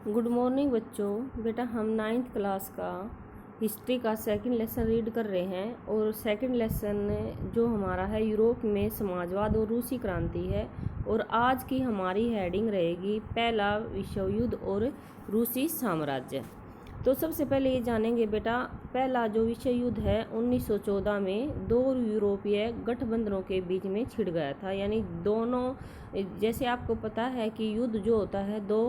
Good morning बच्चों। बेटा हम 9th क्लास का हिस्ट्री का सेकंड लेसन रीड कर रहे हैं और सेकंड लेसन जो हमारा है यूरोप में समाजवाद और रूसी क्रांति है। और आज की हमारी हेडिंग रहेगी पहला विश्व युद्ध और रूसी साम्राज्य। तो सबसे पहले ये जानेंगे बेटा, पहला जो विश्व युद्ध है 1914 में दो यूरोपीय गठबंधनों के बीच में छिड़ गया था। यानी दोनों, जैसे आपको पता है कि युद्ध जो होता है दो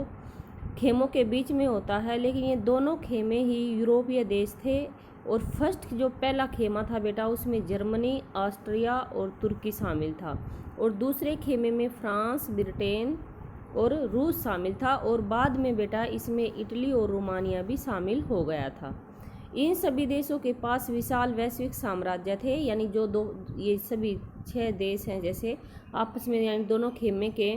खेमों के बीच में होता है, लेकिन ये दोनों खेमे ही यूरोपीय देश थे। और फर्स्ट जो पहला खेमा था बेटा, उसमें जर्मनी, ऑस्ट्रिया और तुर्की शामिल था। और दूसरे खेमे में फ्रांस, ब्रिटेन और रूस शामिल था। और बाद में बेटा इसमें इटली और रोमानिया भी शामिल हो गया था। इन सभी देशों के पास विशाल वैश्विक साम्राज्य थे। यानी जो दो ये सभी 6 देश हैं जैसे आपस में यानी दोनों खेमे के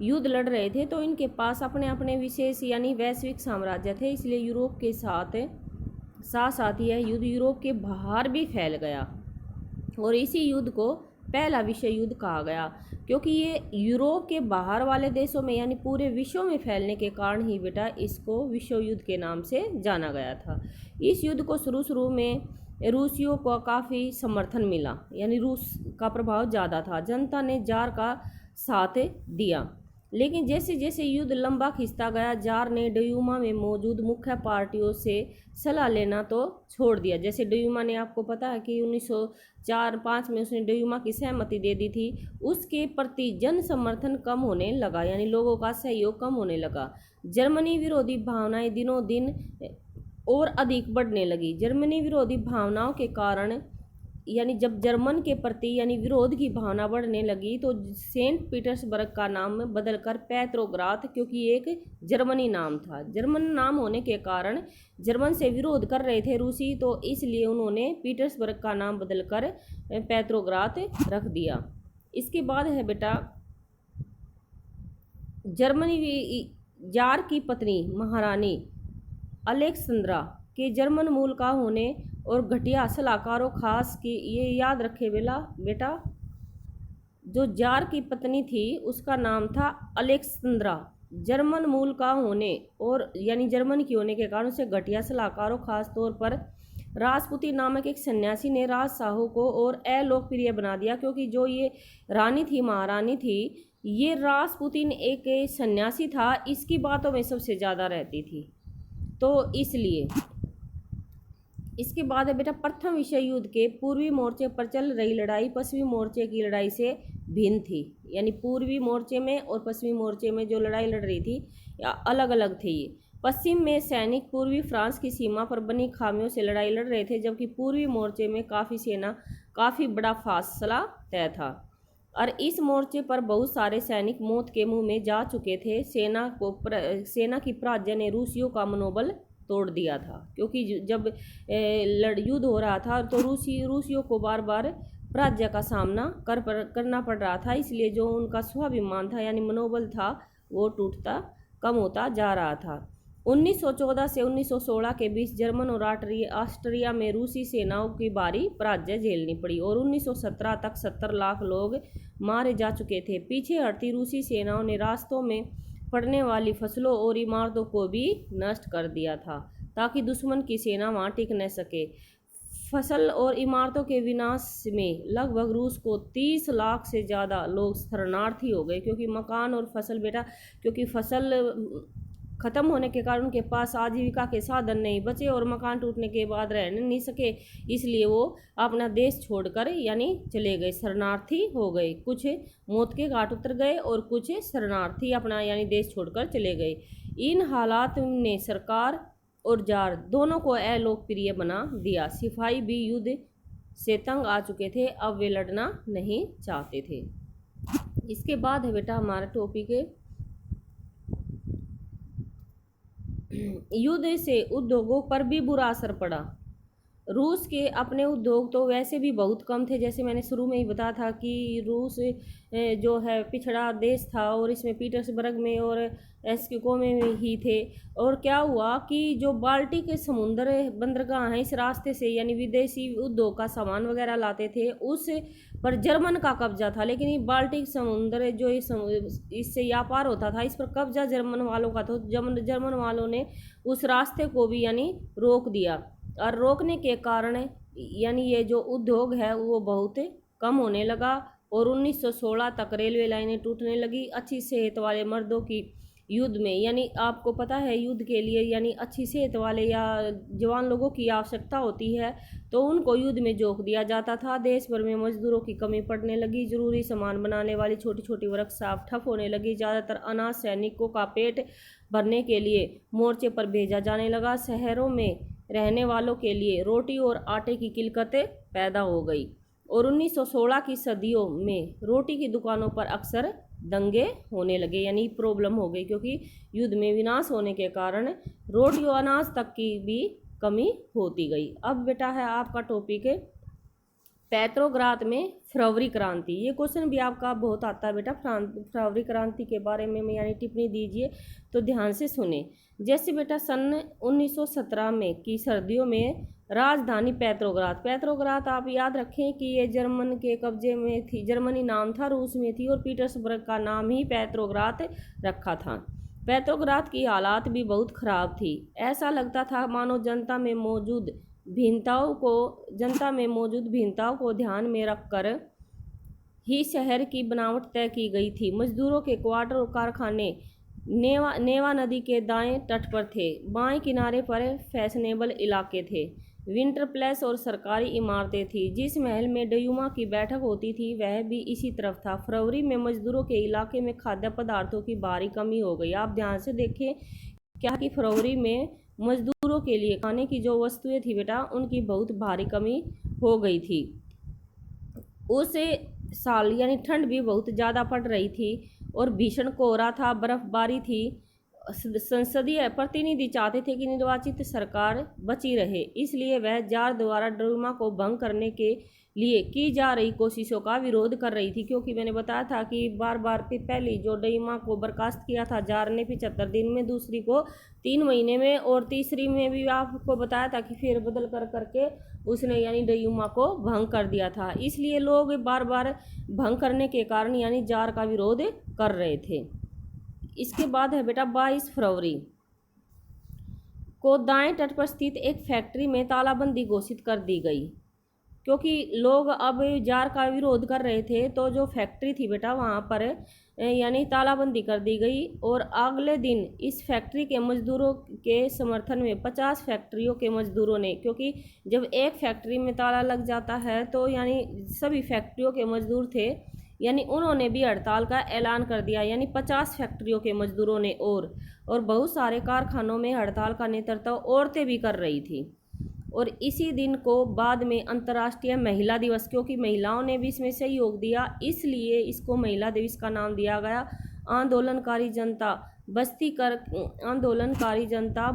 युद्ध लड़ रहे थे, तो इनके पास अपने अपने विशेष यानी वैश्विक साम्राज्य थे। इसलिए यूरोप के साथ साथ यह युद्ध यूरोप के बाहर भी फैल गया और इसी युद्ध को पहला विश्व युद्ध कहा गया, क्योंकि ये यूरोप के बाहर वाले देशों में यानी पूरे विश्व में फैलने के कारण ही बेटा इसको विश्व युद्ध के नाम से जाना गया था। इस युद्ध को शुरू में रूसियों को काफ़ी समर्थन मिला, यानी रूस का प्रभाव ज़्यादा था। जनता ने जार का साथ दिया, लेकिन जैसे जैसे युद्ध लंबा खिंचता गया, जार ने ड्यूमा में मौजूद मुख्य पार्टियों से सलाह लेना तो छोड़ दिया। जैसे ड्यूमा ने, आपको पता है कि 1904-05 में उसने ड्यूमा की सहमति दे दी थी, उसके प्रति जन समर्थन कम होने लगा, यानी लोगों का सहयोग कम होने लगा। जर्मनी विरोधी भावनाएं दिनों दिन और अधिक बढ़ने लगी। जर्मनी विरोधी भावनाओं के कारण यानी जब जर्मन के प्रति यानी विरोध की भावना बढ़ने लगी, तो सेंट पीटर्सबर्ग का नाम बदलकर पेत्रोग्राद, क्योंकि एक जर्मनी नाम था, जर्मन नाम होने के कारण जर्मन से विरोध कर रहे थे रूसी, तो इसलिए उन्होंने पीटर्सबर्ग का नाम बदलकर पेत्रोग्राद रख दिया। इसके बाद है बेटा जर्मनी जार की पत्नी महारानी अलेक्सेंद्रा के जर्मन मूल का होने और घटिया सलाहकारों खास की ये याद रखे बेटा, जो जार की पत्नी थी उसका नाम था अलेक्सेंद्रा। जर्मन मूल का होने और यानी जर्मन की होने के कारण उसे घटिया सलाहकारों खास तौर पर राजपूती नामक एक सन्यासी ने राजशाहों को और अलोकप्रिय बना दिया, क्योंकि जो ये रानी थी, महारानी थी, ये राजपूतीन एक सन्यासी था, इसकी बातों में सबसे ज़्यादा रहती थी, तो इसलिए। इसके बाद है बेटा प्रथम विश्व युद्ध के पूर्वी मोर्चे पर चल रही लड़ाई पश्चिमी मोर्चे की लड़ाई से भिन्न थी। यानी पूर्वी मोर्चे में और पश्चिमी मोर्चे में जो लड़ाई लड़ रही थी अलग अलग थी। पश्चिम में सैनिक पूर्वी फ्रांस की सीमा पर बनी खामियों से लड़ाई लड़ रहे थे, जबकि पूर्वी मोर्चे में काफ़ी बड़ा फासला तय था। और इस मोर्चे पर बहुत सारे सैनिक मौत के मुंह में जा चुके थे। सेना की पराजय ने रूसियों का मनोबल तोड़ दिया था, क्योंकि जब युद्ध हो रहा था तो रूसियों को बार बार पराजय का सामना करना पड़ रहा था। इसलिए जो उनका स्वाभिमान था यानी मनोबल था वो टूटता कम होता जा रहा था। 1914 से 1916 के बीच जर्मन और ऑस्ट्रिया में रूसी सेनाओं की भारी पराजय झेलनी पड़ी और 1917 तक 70 लाख लोग मारे जा चुके थे। पीछे हटती रूसी सेनाओं ने रास्तों में पड़ने वाली फसलों और इमारतों को भी नष्ट कर दिया था, ताकि दुश्मन की सेना वहां टिक न सके। फसल और इमारतों के विनाश में लगभग रूस को 30 लाख से ज़्यादा लोग शरणार्थी हो गए, क्योंकि मकान और फसल बेटा, क्योंकि फसल ख़त्म होने के कारण उनके पास आजीविका के साधन नहीं बचे और मकान टूटने के बाद रह नहीं सके, इसलिए वो अपना देश छोड़कर यानी चले गए, शरणार्थी हो गए। कुछ मौत के घाट उतर गए और कुछ शरणार्थी अपना यानी देश छोड़कर चले गए। इन हालात ने सरकार और जार दोनों को अलोकप्रिय बना दिया। सिपाही भी युद्ध से तंग आ चुके थे, अब वे लड़ना नहीं चाहते थे। इसके बाद है बेटा हमारा टॉपिक युद्ध से उद्योगों पर भी बुरा असर पड़ा। रूस के अपने उद्योग तो वैसे भी बहुत कम थे, जैसे मैंने शुरू में ही बताया था कि रूस जो है पिछड़ा देश था और इसमें पीटर्सबर्ग में और एस्किको में ही थे। और क्या हुआ कि जो बाल्टिक समुद्र बंदरगाह हैं इस रास्ते से यानी विदेशी उद्योग का सामान वगैरह लाते थे, उस पर जर्मन का कब्जा था। लेकिन ये बाल्टिक समुद्र जो इससे व्यापार होता था इस पर कब्जा जर्मन वालों का, तो जर्मन वालों ने उस रास्ते को भी यानी रोक दिया। और रोकने के कारण यानी ये जो उद्योग है वो बहुत कम होने लगा और 1916 तक रेलवे लाइनें टूटने लगी। अच्छी सेहत वाले मर्दों की युद्ध में, यानी आपको पता है युद्ध के लिए यानी अच्छी सेहत वाले या जवान लोगों की आवश्यकता होती है, तो उनको युद्ध में झोंक दिया जाता था। देश भर में मजदूरों की कमी पड़ने लगी, जरूरी सामान बनाने वाली छोटी छोटी वर्कशॉप ठप होने लगी। ज़्यादातर अनाज सैनिकों का पेट भरने के लिए मोर्चे पर भेजा जाने लगा। शहरों में रहने वालों के लिए रोटी और आटे की किल्लतें पैदा हो गई और 1916 की सदियों में रोटी की दुकानों पर अक्सर दंगे होने लगे, यानी प्रॉब्लम हो गई, क्योंकि युद्ध में विनाश होने के कारण रोटी और अनाज तक की भी कमी होती गई। अब बेटा है आपका टॉपिक पेट्रोग्राद में फरवरी क्रांति। ये क्वेश्चन भी आपका बहुत आता है बेटा, फरवरी क्रांति के बारे में यानी टिप्पणी दीजिए, तो ध्यान से सुने। जैसे बेटा सन 1917 में की सर्दियों में राजधानी पेट्रोग्राद आप याद रखें कि ये जर्मन के कब्जे में थी, जर्मनी नाम था, रूस में थी और पीटर्सबर्ग का नाम ही पेट्रोग्राद रखा था। पेट्रोग्राद की हालात भी बहुत खराब थी। ऐसा लगता था मानो जनता में मौजूद भिन्नताओं को ध्यान में रखकर ही शहर की बनावट तय की गई थी। मजदूरों के क्वार्टर और कारखाने नेवा नदी के दाएं तट पर थे। बाएं किनारे पर फैशनेबल इलाके थे, विंटर प्लेस और सरकारी इमारतें थी। जिस महल में डयूमा की बैठक होती थी वह भी इसी तरफ था। फरवरी में मजदूरों के इलाके में खाद्य पदार्थों की भारी कमी हो गई। आप ध्यान से देखें क्या कि फरवरी में मजदूरों के लिए खाने की जो वस्तुएं थी बेटा उनकी बहुत भारी कमी हो गई थी। उस साल यानी ठंड भी बहुत ज़्यादा पड़ रही थी और भीषण कोहरा था, बर्फबारी थी। संसदीय प्रतिनिधि चाहते थे कि निर्वाचित सरकार बची रहे, इसलिए वह जार द्वारा डयूमा को भंग करने के लिए की जा रही कोशिशों का विरोध कर रही थी। क्योंकि मैंने बताया था कि बार बार पहली जो डयूमा को बर्खास्त किया था जार ने 75 दिन में, दूसरी को 3 महीने में और तीसरी में भी आपको बताया था कि फिर बदल कर करके उसने यानी डयूमा को भंग कर दिया था। इसलिए लोग बार बार भंग करने के कारण यानी जार का विरोध कर रहे थे। इसके बाद है बेटा 22 फरवरी को दाएं तट पर स्थित एक फैक्ट्री में तालाबंदी घोषित कर दी गई। क्योंकि लोग अब जार का विरोध कर रहे थे तो जो फैक्ट्री थी बेटा वहाँ पर यानी तालाबंदी कर दी गई। और अगले दिन इस फैक्ट्री के मजदूरों के समर्थन में 50 फैक्ट्रियों के मजदूरों ने, क्योंकि जब एक फैक्ट्री में ताला लग जाता है तो यानी सभी फैक्ट्रियों के मजदूर थे, यानी उन्होंने भी हड़ताल का ऐलान कर दिया। यानी 50 फैक्ट्रियों के मजदूरों ने और बहुत सारे कारखानों में हड़ताल का नेतृत्व औरतें भी कर रही थी। और इसी दिन को बाद में अंतर्राष्ट्रीय महिला दिवस, क्योंकि महिलाओं ने भी इसमें सहयोग दिया इसलिए इसको महिला दिवस का नाम दिया गया। आंदोलनकारी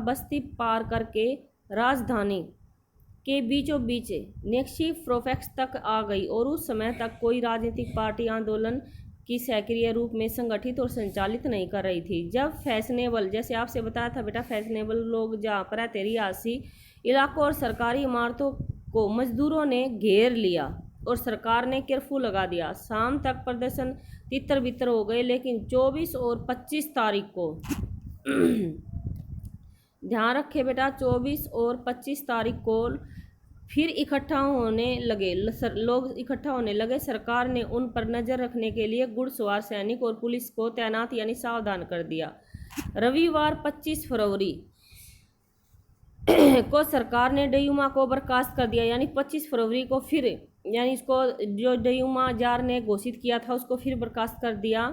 बस्ती पार करके राजधानी के बीचों बीच नेक्सी प्रोफेक्स तक आ गई और उस समय तक कोई राजनीतिक पार्टी आंदोलन की सक्रिय रूप में संगठित और संचालित नहीं कर रही थी। जब फैशनेबल, जैसे आपसे बताया था बेटा, फैशनेबल लोग जहाँ पर रहते रिहायशी इलाकों और सरकारी इमारतों को मजदूरों ने घेर लिया और सरकार ने कर्फ्यू लगा दिया। शाम तक प्रदर्शन तितर बितर हो गए, लेकिन 24 और 25 तारीख को ध्यान रखे बेटा, 24 और 25 तारीख को फिर लोग इकट्ठा होने लगे। सरकार ने उन पर नज़र रखने के लिए घुड़सवार सैनिक और पुलिस को तैनात यानी सावधान कर दिया। रविवार 25 फरवरी को सरकार ने डयूमा को बर्खास्त कर दिया। यानी 25 फरवरी को फिर यानी इसको जो डयूमा जार ने घोषित किया था उसको फिर बर्खास्त कर दिया।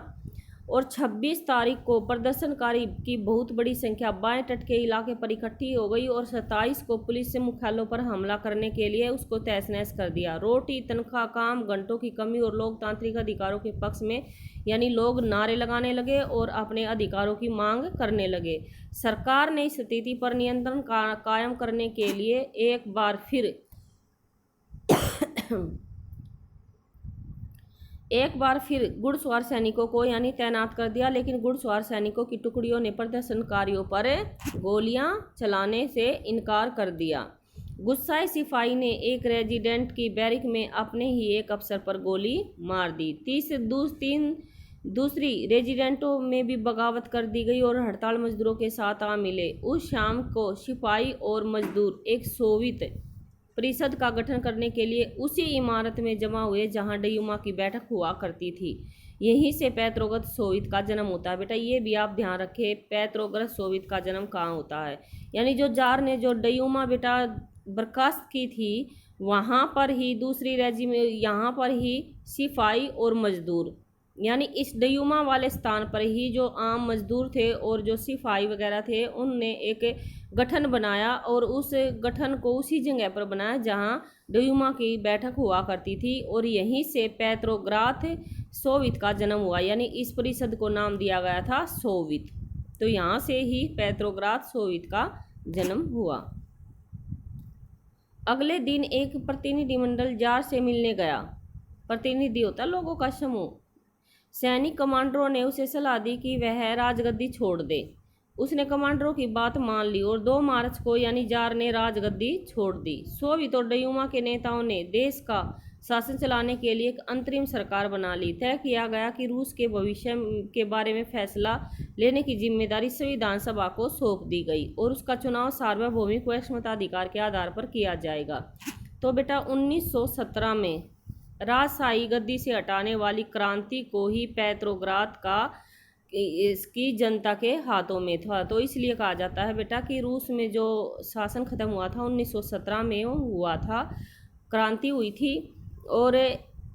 और 26 तारीख को प्रदर्शनकारी की बहुत बड़ी संख्या बाएं तट के इलाके पर इकट्ठी हो गई और 27 को पुलिस से मुख्यालयों पर हमला करने के लिए उसको तहस नहस कर दिया। रोटी, तनख्वाह, काम, घंटों की कमी और लोकतांत्रिक अधिकारों के पक्ष में यानी लोग नारे लगाने लगे और अपने अधिकारों की मांग करने लगे। सरकार ने इस स्थिति पर नियंत्रण कायम करने के लिए एक बार फिर एक बार फिर घुड़सवार सैनिकों को यानी तैनात कर दिया, लेकिन घुड़सवार सैनिकों की टुकड़ियों ने प्रदर्शनकारियों पर गोलियां चलाने से इनकार कर दिया। गुस्साए सिपाही ने एक रेजिडेंट की बैरिक में अपने ही एक अफसर पर गोली मार दी। तीन दूसरी रेजिडेंटों में भी बगावत कर दी गई और हड़ताल मजदूरों के साथ आ मिले। उस शाम को सिपाही और मजदूर एक सोवियत परिषद का गठन करने के लिए उसी इमारत में जमा हुए जहां डयूमा की बैठक हुआ करती थी। यहीं से पेत्रोग्रद सोवियत का जन्म होता है। बेटा ये भी आप ध्यान रखें, पेत्रोग्रद सोवियत का जन्म कहाँ होता है, यानी जो जार ने जो डयूमा बेटा बर्खास्त की थी, वहाँ पर ही दूसरी रेजिमेंट, यहाँ पर ही सिपाही और मजदूर, यानी इस डयूमा वाले स्थान पर ही जो आम मजदूर थे और जो सिपाही वगैरह थे, उनने एक गठन बनाया और उस गठन को उसी जगह पर बनाया जहां डयूमा की बैठक हुआ करती थी, और यहीं से पेत्रोग्राद सोवियत का जन्म हुआ, यानी इस परिषद को नाम दिया गया था सोवियत। तो यहाँ से ही पेत्रोग्राद सोवियत का जन्म हुआ। अगले दिन एक प्रतिनिधिमंडल जार से मिलने गया। प्रतिनिधि होता लोगों का समूह। सैनिक कमांडरों ने उसे सलाह दी कि वह राजगद्दी छोड़ दे। उसने कमांडरों की बात मान ली और 2 मार्च को यानी जार ने राजगद्दी छोड़ दी। सोवियत और डयूमा के नेताओं ने देश का शासन चलाने के लिए एक अंतरिम सरकार बना ली। तय किया गया कि रूस के भविष्य के बारे में फैसला लेने की जिम्मेदारी संविधान सभा को सौंप दी गई और उसका चुनाव सार्वभौमिक व क्षमताधिकार के आधार पर किया जाएगा। तो बेटा 1917 में राजशाही गद्दी से हटाने वाली क्रांति को ही पेत्रोग्राद का इसकी जनता के हाथों में था। तो इसलिए कहा जाता है बेटा कि रूस में जो शासन खत्म हुआ था 1917 में हुआ था, क्रांति हुई थी, और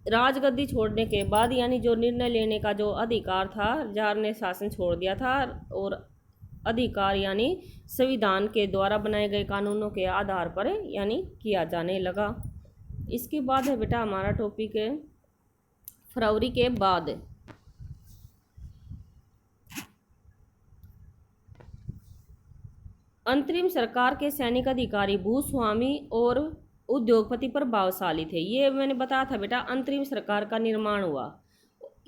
राजगद्दी छोड़ने के बाद यानी जो निर्णय लेने का जो अधिकार था, जार ने शासन छोड़ दिया था और अधिकार यानी संविधान के द्वारा बनाए गए कानूनों के आधार पर यानी किया जाने लगा। इसके बाद है बेटा हमारा टॉपिक है फरवरी के बाद। अंतरिम सरकार के सैनिक अधिकारी भूस्वामी और उद्योगपति प्रभावशाली थे। ये मैंने बताया था बेटा, अंतरिम सरकार का निर्माण हुआ,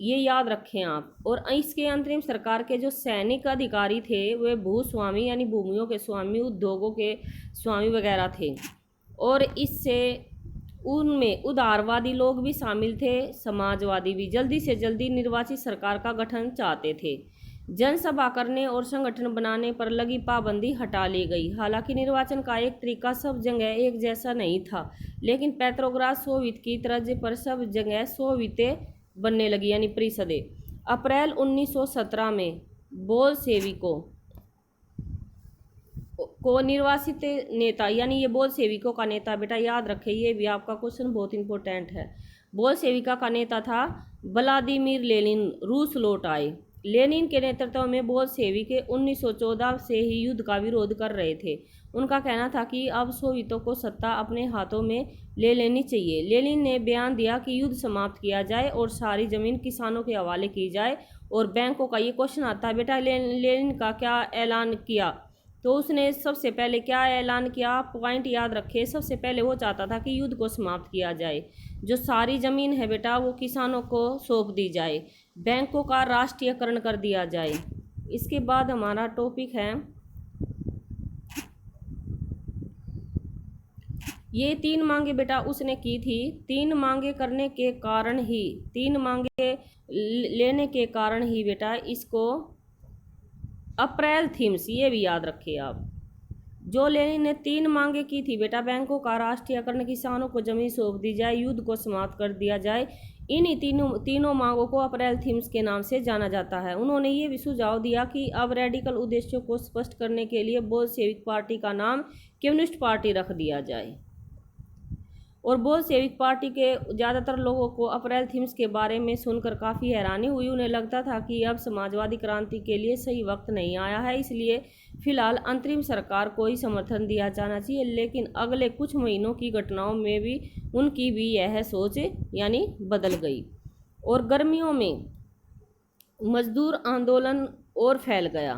ये याद रखें आप। और इसके अंतरिम सरकार के जो सैनिक अधिकारी थे वे भूस्वामी यानी भूमियों के स्वामी, उद्योगों के स्वामी वगैरह थे, और इससे उनमें उदारवादी लोग भी शामिल थे, समाजवादी भी। जल्दी से जल्दी निर्वाचित सरकार का गठन चाहते थे। जनसभा करने और संगठन बनाने पर लगी पाबंदी हटा ली गई। हालांकि निर्वाचन का एक तरीका सब जगह एक जैसा नहीं था, लेकिन पेत्रोग्राद सोवियत की तर्ज पर सब जगह सोवियतें बनने लगी यानी परिषदें। अप्रैल 1917 में बोल्शेविकों को निर्वासित नेता, यानी ये बोल्शेविकों का नेता बेटा याद रखें, ये भी आपका क्वेश्चन बहुत इंपॉर्टेंट है। बोल्शेविका का नेता था व्लादिमीर लेनिन, रूस लौट आए। लेनिन के नेतृत्व में बोल्शेविक 1914 से ही युद्ध का विरोध कर रहे थे। उनका कहना था कि अब सोवियतों को सत्ता अपने हाथों में ले लेनी चाहिए। लेनिन ने बयान दिया कि युद्ध समाप्त किया जाए और सारी जमीन किसानों के हवाले की जाए और बैंकों का। ये क्वेश्चन आता है बेटा लेनिन का क्या ऐलान किया, तो उसने सबसे पहले क्या ऐलान किया, पॉइंट याद रखे। सबसे पहले वो चाहता था कि युद्ध को समाप्त किया जाए, जो सारी ज़मीन है बेटा वो किसानों को सौंप दी जाए, बैंकों का राष्ट्रीयकरण कर दिया जाए। इसके बाद हमारा टॉपिक है ये 3 मांगे बेटा उसने की थी। 3 मांगे करने के कारण ही, 3 मांगे लेने के कारण ही बेटा इसको अप्रैल थीम्स, ये भी याद रखिए आप। जो लेनिन ने 3 मांगे की थी बेटा, बैंकों का राष्ट्रीयकरण, किसानों को जमीन सौंप दी जाए, युद्ध को समाप्त कर दिया जाए, इन्हीं तीनों मांगों को अप्रैल थीम्स के नाम से जाना जाता है। उन्होंने ये भी सुझाव दिया कि अब रेडिकल उद्देश्यों को स्पष्ट करने के लिए बोल्शेविक पार्टी का नाम कम्युनिस्ट पार्टी रख दिया जाए। और बोल्शेविक पार्टी के ज़्यादातर लोगों को अप्रैल थीम्स के बारे में सुनकर काफ़ी हैरानी हुई। उन्हें लगता था कि अब समाजवादी क्रांति के लिए सही वक्त नहीं आया है, इसलिए फिलहाल अंतरिम सरकार को ही समर्थन दिया जाना चाहिए। लेकिन अगले कुछ महीनों की घटनाओं में भी उनकी भी यह सोच यानी बदल गई और गर्मियों में मजदूर आंदोलन और फैल गया।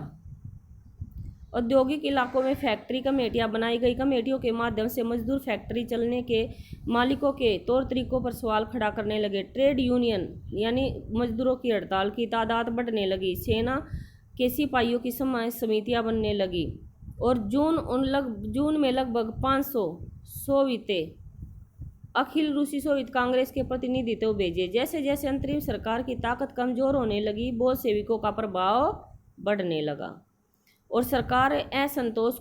औद्योगिक इलाकों में फैक्ट्री कमेटियां बनाई गई। कमेटियों के माध्यम से मजदूर फैक्ट्री चलने के मालिकों के तौर तरीकों पर सवाल खड़ा करने लगे। ट्रेड यूनियन यानी मजदूरों की हड़ताल की तादाद बढ़ने लगी। सेना के सिपाहियों की समितियां बनने लगी और जून में लगभग 500 सोवियते अखिल रूसी सोवियत कांग्रेस के प्रतिनिधित्व भेजे। जैसे जैसे अंतरिम सरकार की ताकत कमजोर होने लगी, बोल्शेविकों का प्रभाव बढ़ने लगा और सरकार असंतोष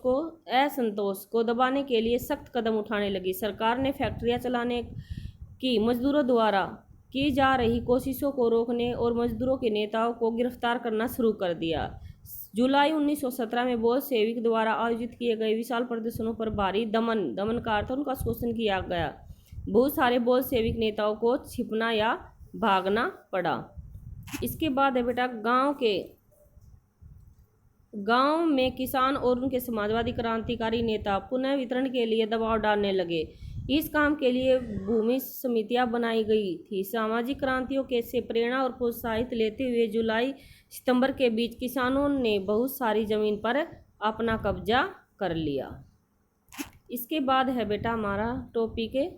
को दबाने के लिए सख्त कदम उठाने लगी। सरकार ने फैक्ट्रियां चलाने की मजदूरों द्वारा की जा रही कोशिशों को रोकने और मजदूरों के नेताओं को गिरफ्तार करना शुरू कर दिया। जुलाई 1917 में बोल्शेविक द्वारा आयोजित किए गए विशाल प्रदर्शनों पर भारी दमन का अर्थ उनका शोषण किया गया। बहुत सारे बोल्शेविक नेताओं को छिपना या भागना पड़ा। इसके बाद है बेटा गांव में किसान और उनके समाजवादी क्रांतिकारी नेता पुनः वितरण के लिए दबाव डालने लगे। इस काम के लिए भूमि समितियां बनाई गई थी। सामाजिक क्रांतियों के से प्रेरणा और प्रोत्साहित लेते हुए जुलाई सितंबर के बीच किसानों ने बहुत सारी जमीन पर अपना कब्जा कर लिया। इसके बाद है बेटा हमारा टॉपिक है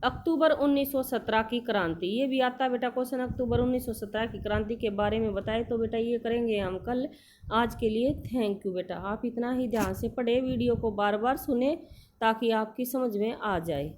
अक्टूबर 1917 की क्रांति। ये भी आता है बेटा क्वेश्चन, अक्टूबर 1917 की क्रांति के बारे में बताए। तो बेटा ये करेंगे हम कल। आज के लिए थैंक यू बेटा। आप इतना ही ध्यान से पढ़े, वीडियो को बार बार सुने ताकि आपकी समझ में आ जाए।